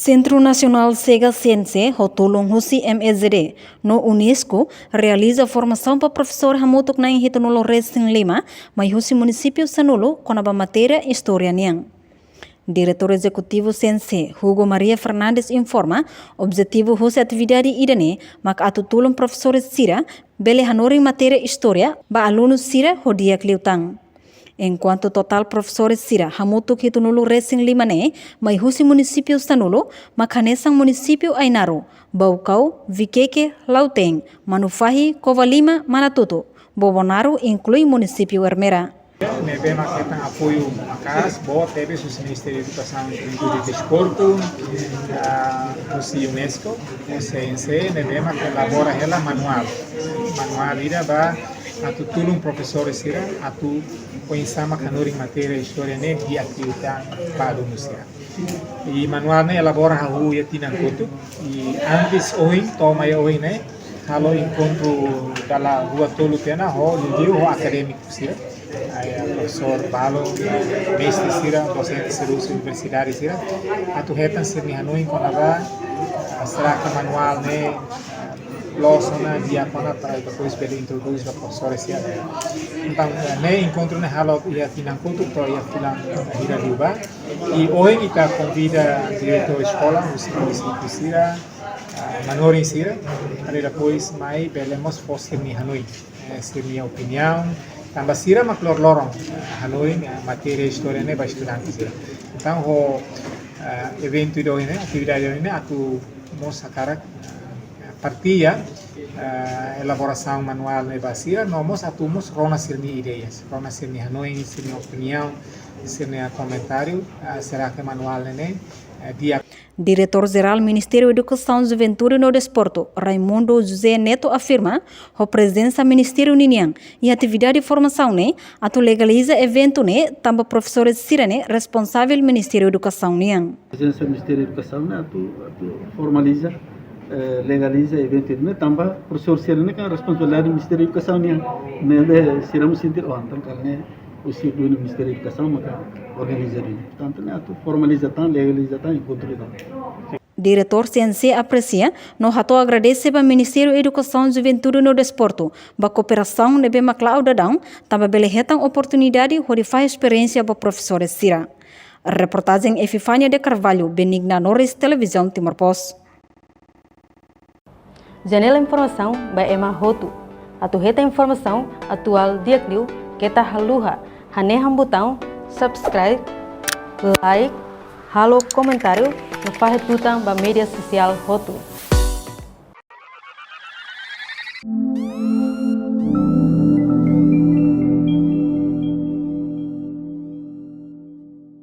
Centro Nacional Sega Ciência, Rotulung Husi MEZD, no Unesco, realiza formação para professor Hamutuk na Hitanolo Racing Lima, mas Husi município Sanulo, com a matéria História Niang. Diretor Executivo CNC, Hugo Maria Fernandes informa, objetivo Husi atividade idane, mak atutulung professores Sira, bele hanori matéria História, ba alunos Sira hodia kliutang. Enquanto total professores Sira Hamutuk Hitunulu Racing Limane, mai Husi município Sanulo, makanesang município Ainaro, Baucau, Viqueque, Lauteng, Manufahi, Covalima, Manatuto. Bobonaro inclui município Hermera. Nebe maqueta apoio a CAS, boa teve o Ministério da Educação, Juventude e Desporto, o Unesco, o CNC, nebe maqueta elabora ela manual. Manual ira ba atu tulung professores sira atu poinsama kanuri matéria história ne di atividade para o museu. E manual ne elabora a rua e tinancoto e antes hoje toma hoje né halo encontro dalla rua tolo tena ho o acadêmico sira. Aí professor Paulo, mestre sira, docente sira, universidade sira, atu retan sir ni hanoi konava será que manual ne losona diapona para depois ele introduz a professora esse ano. Então, nem encontro na halo ia tinancoto to ia filan hira diuba e hoje kita convida diretor escola o município sira manorin sira para depois mai belemos fosse ni hanoi essa minha opinião tambah sira maklor lorong hanoi matéria história ne ba estudante sira. Então o evento do ini atividade do ini aku mau sekarang partia elaboração manual de basira, nós atuamos rona sirni ideias, rona sirni hanoi, sirni opinião, sirni comentário, será que manual né dia. Diretor-Geral Ministério da Educação, Juventude e Desporto, Raimundo José Neto afirma a presença do Ministério Ninian e atividade de formação né, atu legaliza evento né, também professores sirene responsável do Ministério da Educação Nian. A presença do Ministério da Educação né, atu formaliza legaliza evento ini tambah profesor sirene kan responsabilidade do Ministério da Educação né nele siramos sentir então karena usia do Ministério da Educação maka organizar ini portanto né atu formaliza tan legaliza tan encontro tan. Diretor CNC aprecia, no rato agradece ao Ministério da Educação, Juventude e Desporto, a cooperação nebe maclau dadão, também belehetan oportunidade de fazer experiência para professores sira. Reportagem Efifânia de Carvalho, Benigna Norris, Televisão Timor-Post. Janela informação by Emma Hotu. Atuheta informação atual diakliu kita haluha. Haneham botão subscribe, like, halo comentário no fahetutang ba media social Hotu.